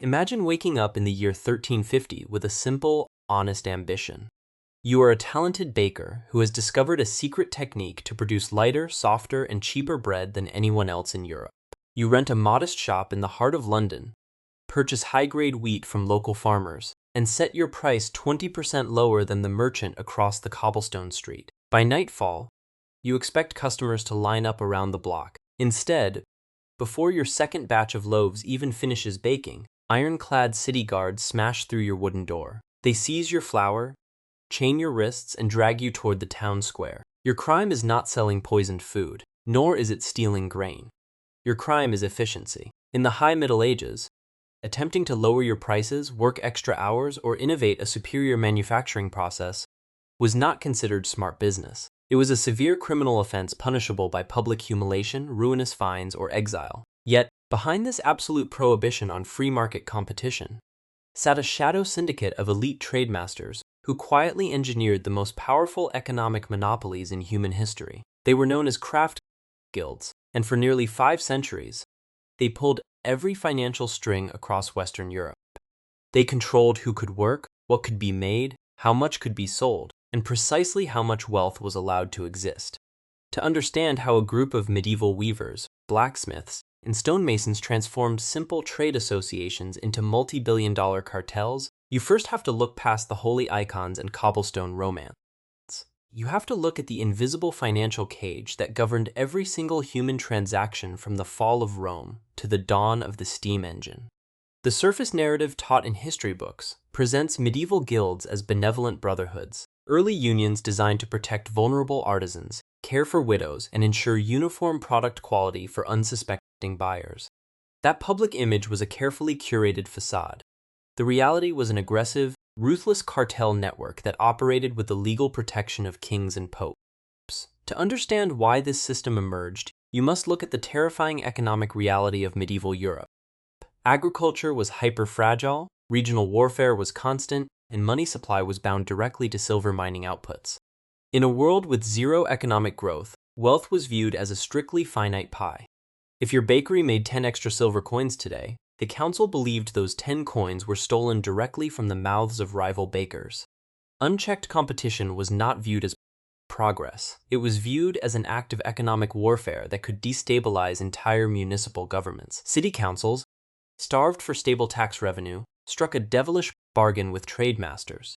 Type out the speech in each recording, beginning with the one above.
Imagine waking up in the year 1350 with a simple, honest ambition. You are a talented baker who has discovered a secret technique to produce lighter, softer, and cheaper bread than anyone else in Europe. You rent a modest shop in the heart of London, purchase high-grade wheat from local farmers, and set your price 20% lower than the merchant across the cobblestone street. By nightfall, you expect customers to line up around the block. Instead, before your second batch of loaves even finishes baking, ironclad city guards smash through your wooden door. They seize your flour, chain your wrists, and drag you toward the town square. Your crime is not selling poisoned food, nor is it stealing grain. Your crime is efficiency. In the High Middle Ages, attempting to lower your prices, work extra hours, or innovate a superior manufacturing process was not considered smart business. It was a severe criminal offense punishable by public humiliation, ruinous fines, or exile. Yet, behind this absolute prohibition on free market competition sat a shadow syndicate of elite trademasters who quietly engineered the most powerful economic monopolies in human history. They were known as craft guilds, and for nearly 5 centuries, they pulled every financial string across Western Europe. They controlled who could work, what could be made, how much could be sold, and precisely how much wealth was allowed to exist. To understand how a group of medieval weavers, blacksmiths, and stonemasons transformed simple trade associations into multi-billion-dollar cartels, you first have to look past the holy icons and cobblestone romance. You have to look at the invisible financial cage that governed every single human transaction from the fall of Rome to the dawn of the steam engine. The surface narrative taught in history books presents medieval guilds as benevolent brotherhoods, early unions designed to protect vulnerable artisans, care for widows, and ensure uniform product quality for unsuspecting buyers. That public image was a carefully curated facade. The reality was an aggressive, ruthless cartel network that operated with the legal protection of kings and popes. To understand why this system emerged, you must look at the terrifying economic reality of medieval Europe. Agriculture was hyper-fragile, regional warfare was constant, and money supply was bound directly to silver mining outputs. In a world with zero economic growth, wealth was viewed as a strictly finite pie. If your bakery made 10 extra silver coins today, the council believed those 10 coins were stolen directly from the mouths of rival bakers. Unchecked competition was not viewed as progress. It was viewed as an act of economic warfare that could destabilize entire municipal governments. City councils, starved for stable tax revenue, struck a devilish bargain with trade masters.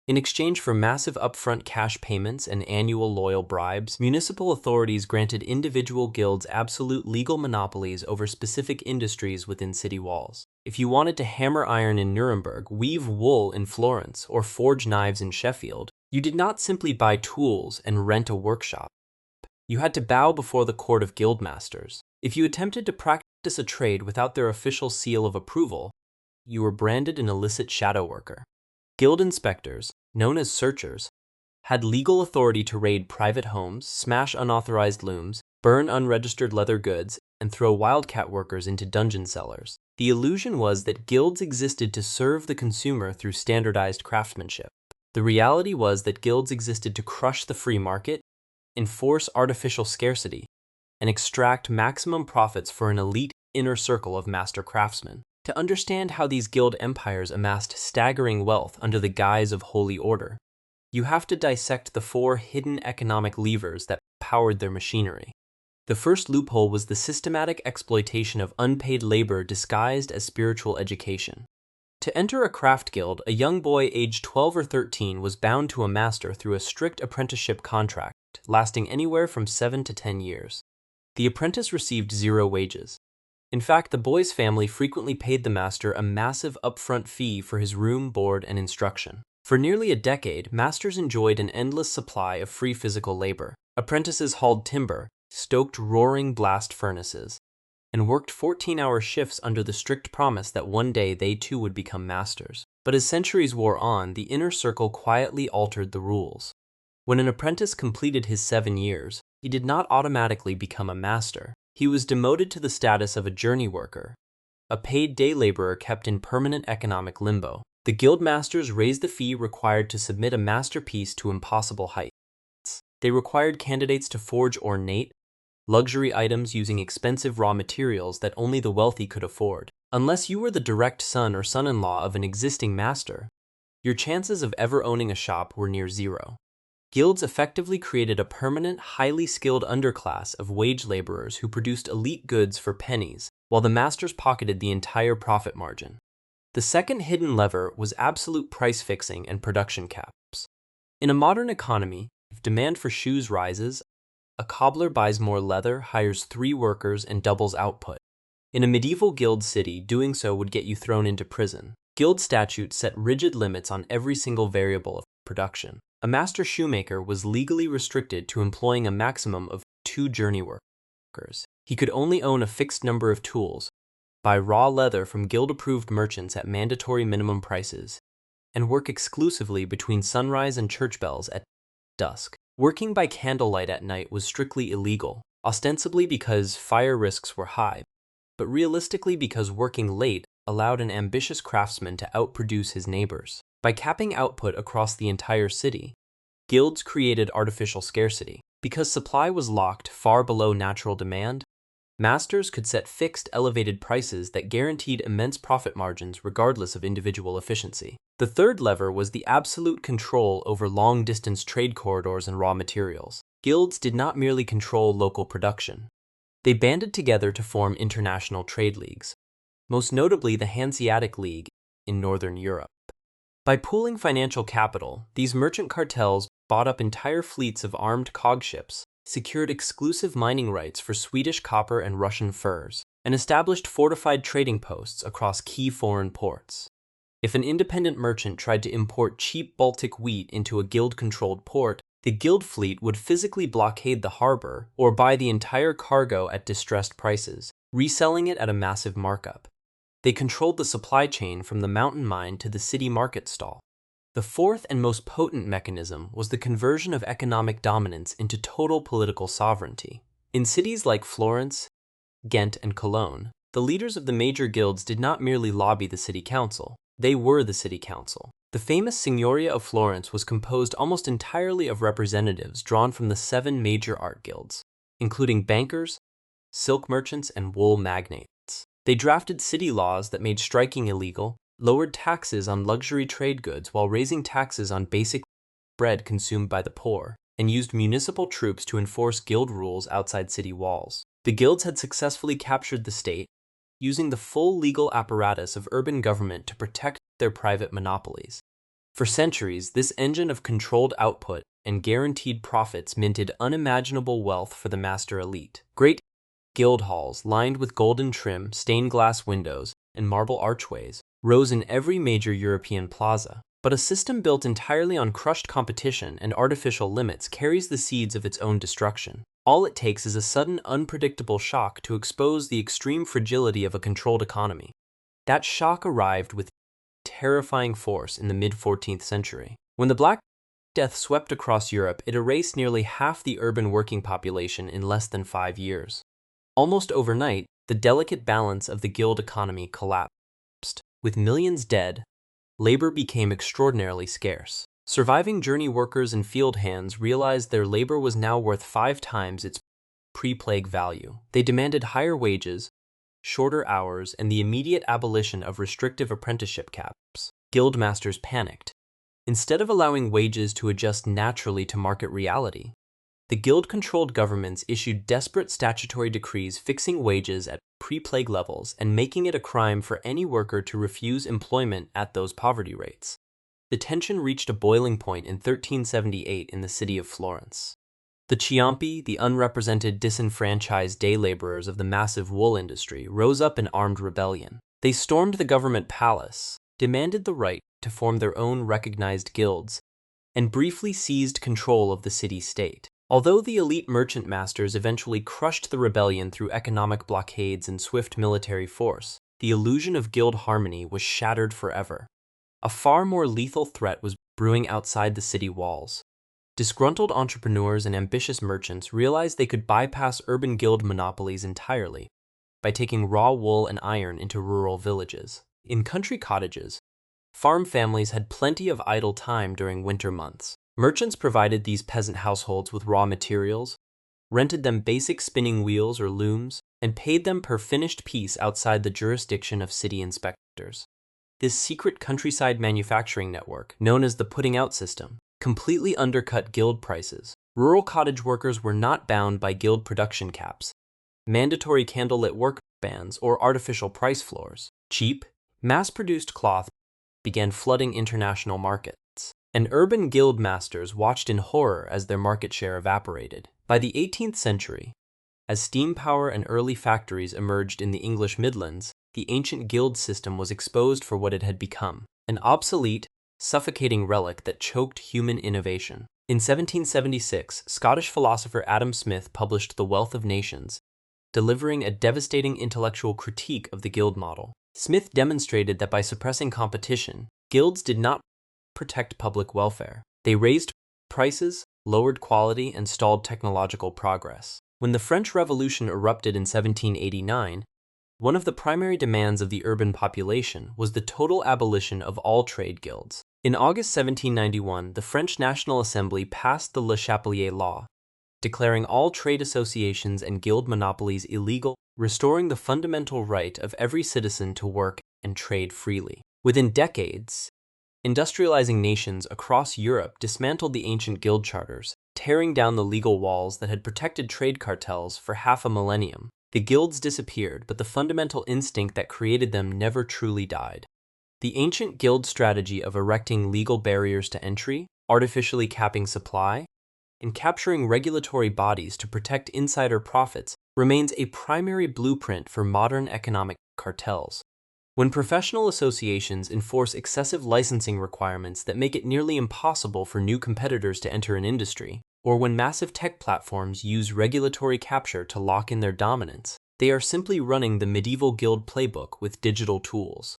In exchange for massive upfront cash payments and annual loyal bribes, municipal authorities granted individual guilds absolute legal monopolies over specific industries within city walls. If you wanted to hammer iron in Nuremberg, weave wool in Florence, or forge knives in Sheffield, you did not simply buy tools and rent a workshop. You had to bow before the court of guildmasters. If you attempted to practice a trade without their official seal of approval, you were branded an illicit shadow worker. Guild inspectors, known as searchers, had legal authority to raid private homes, smash unauthorized looms, burn unregistered leather goods, and throw wildcat workers into dungeon cellars. The illusion was that guilds existed to serve the consumer through standardized craftsmanship. The reality was that guilds existed to crush the free market, enforce artificial scarcity, and extract maximum profits for an elite inner circle of master craftsmen. To understand how these guild empires amassed staggering wealth under the guise of holy order, you have to dissect the 4 hidden economic levers that powered their machinery. The first loophole was the systematic exploitation of unpaid labor disguised as spiritual education. To enter a craft guild, a young boy aged 12 or 13 was bound to a master through a strict apprenticeship contract, lasting anywhere from 7 to 10 years. The apprentice received 0 wages. In fact, the boy's family frequently paid the master a massive upfront fee for his room, board, and instruction. For nearly a decade, masters enjoyed an endless supply of free physical labor. Apprentices hauled timber, stoked roaring blast furnaces, and worked 14-hour shifts under the strict promise that one day they too would become masters. But as centuries wore on, the inner circle quietly altered the rules. When an apprentice completed his 7 years, he did not automatically become a master. He was demoted to the status of a journey worker, a paid day laborer kept in permanent economic limbo. The guild masters raised the fee required to submit a masterpiece to impossible heights. They required candidates to forge ornate, luxury items using expensive raw materials that only the wealthy could afford. Unless you were the direct son or son-in-law of an existing master, your chances of ever owning a shop were near zero. Guilds effectively created a permanent, highly skilled underclass of wage laborers who produced elite goods for pennies, while the masters pocketed the entire profit margin. The second hidden lever was absolute price fixing and production caps. In a modern economy, if demand for shoes rises, a cobbler buys more leather, hires 3 workers, and doubles output. In a medieval guild city, doing so would get you thrown into prison. Guild statutes set rigid limits on every single variable of production. A master shoemaker was legally restricted to employing a maximum of 2 journey workers. He could only own a fixed number of tools, buy raw leather from guild-approved merchants at mandatory minimum prices, and work exclusively between sunrise and church bells at dusk. Working by candlelight at night was strictly illegal, ostensibly because fire risks were high, but realistically because working late allowed an ambitious craftsman to outproduce his neighbors. By capping output across the entire city, guilds created artificial scarcity. Because supply was locked far below natural demand, masters could set fixed, elevated prices that guaranteed immense profit margins regardless of individual efficiency. The third lever was the absolute control over long-distance trade corridors and raw materials. Guilds did not merely control local production. They banded together to form international trade leagues, most notably the Hanseatic League in Northern Europe. By pooling financial capital, these merchant cartels bought up entire fleets of armed cogships, secured exclusive mining rights for Swedish copper and Russian furs, and established fortified trading posts across key foreign ports. If an independent merchant tried to import cheap Baltic wheat into a guild-controlled port, the guild fleet would physically blockade the harbor or buy the entire cargo at distressed prices, reselling it at a massive markup. They controlled the supply chain from the mountain mine to the city market stall. The fourth and most potent mechanism was the conversion of economic dominance into total political sovereignty. In cities like Florence, Ghent, and Cologne, the leaders of the major guilds did not merely lobby the city council, they were the city council. The famous Signoria of Florence was composed almost entirely of representatives drawn from the 7 major art guilds, including bankers, silk merchants, and wool magnates. They drafted city laws that made striking illegal, lowered taxes on luxury trade goods while raising taxes on basic bread consumed by the poor, and used municipal troops to enforce guild rules outside city walls. The guilds had successfully captured the state, using the full legal apparatus of urban government to protect their private monopolies. For centuries, this engine of controlled output and guaranteed profits minted unimaginable wealth for the master elite. Great guild halls, lined with golden trim, stained glass windows, and marble archways, rose in every major European plaza. But a system built entirely on crushed competition and artificial limits carries the seeds of its own destruction. All it takes is a sudden, unpredictable shock to expose the extreme fragility of a controlled economy. That shock arrived with terrifying force in the mid-14th century. When the Black Death swept across Europe, it erased nearly half the urban working population in less than 5 years. Almost overnight, the delicate balance of the guild economy collapsed. With millions dead, labor became extraordinarily scarce. Surviving journey workers and field hands realized their labor was now worth 5 times its pre-plague value. They demanded higher wages, shorter hours, and the immediate abolition of restrictive apprenticeship caps. Guild masters panicked. Instead of allowing wages to adjust naturally to market reality, the guild-controlled governments issued desperate statutory decrees fixing wages at pre-plague levels and making it a crime for any worker to refuse employment at those poverty rates. The tension reached a boiling point in 1378 in the city of Florence. The Ciompi, the unrepresented, disenfranchised day laborers of the massive wool industry, rose up in armed rebellion. They stormed the government palace, demanded the right to form their own recognized guilds, and briefly seized control of the city-state. Although the elite merchant masters eventually crushed the rebellion through economic blockades and swift military force, the illusion of guild harmony was shattered forever. A far more lethal threat was brewing outside the city walls. Disgruntled entrepreneurs and ambitious merchants realized they could bypass urban guild monopolies entirely by taking raw wool and iron into rural villages. In country cottages, farm families had plenty of idle time during winter months. Merchants provided these peasant households with raw materials, rented them basic spinning wheels or looms, and paid them per finished piece outside the jurisdiction of city inspectors. This secret countryside manufacturing network, known as the putting out system, completely undercut guild prices. Rural cottage workers were not bound by guild production caps, mandatory candlelit work bans, or artificial price floors. Cheap, mass-produced cloth began flooding international markets, and urban guild masters watched in horror as their market share evaporated. By the 18th century, as steam power and early factories emerged in the English Midlands, the ancient guild system was exposed for what it had become, an obsolete, suffocating relic that choked human innovation. In 1776, Scottish philosopher Adam Smith published The Wealth of Nations, delivering a devastating intellectual critique of the guild model. Smith demonstrated that by suppressing competition, guilds did not protect public welfare. They raised prices, lowered quality, and stalled technological progress. When the French Revolution erupted in 1789, one of the primary demands of the urban population was the total abolition of all trade guilds. In August 1791, the French National Assembly passed the Le Chapelier Law, declaring all trade associations and guild monopolies illegal, restoring the fundamental right of every citizen to work and trade freely. Within decades, industrializing nations across Europe dismantled the ancient guild charters, tearing down the legal walls that had protected trade cartels for half a millennium. The guilds disappeared, but the fundamental instinct that created them never truly died. The ancient guild strategy of erecting legal barriers to entry, artificially capping supply, and capturing regulatory bodies to protect insider profits remains a primary blueprint for modern economic cartels. When professional associations enforce excessive licensing requirements that make it nearly impossible for new competitors to enter an industry, or when massive tech platforms use regulatory capture to lock in their dominance, they are simply running the medieval guild playbook with digital tools.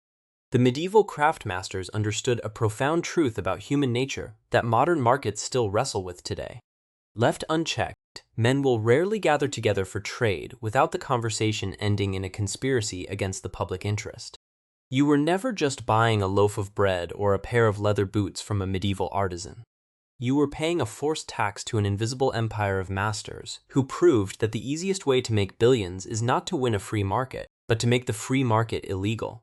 The medieval craftmasters understood a profound truth about human nature that modern markets still wrestle with today. Left unchecked, men will rarely gather together for trade without the conversation ending in a conspiracy against the public interest. You were never just buying a loaf of bread or a pair of leather boots from a medieval artisan. You were paying a forced tax to an invisible empire of masters who proved that the easiest way to make billions is not to win a free market, but to make the free market illegal.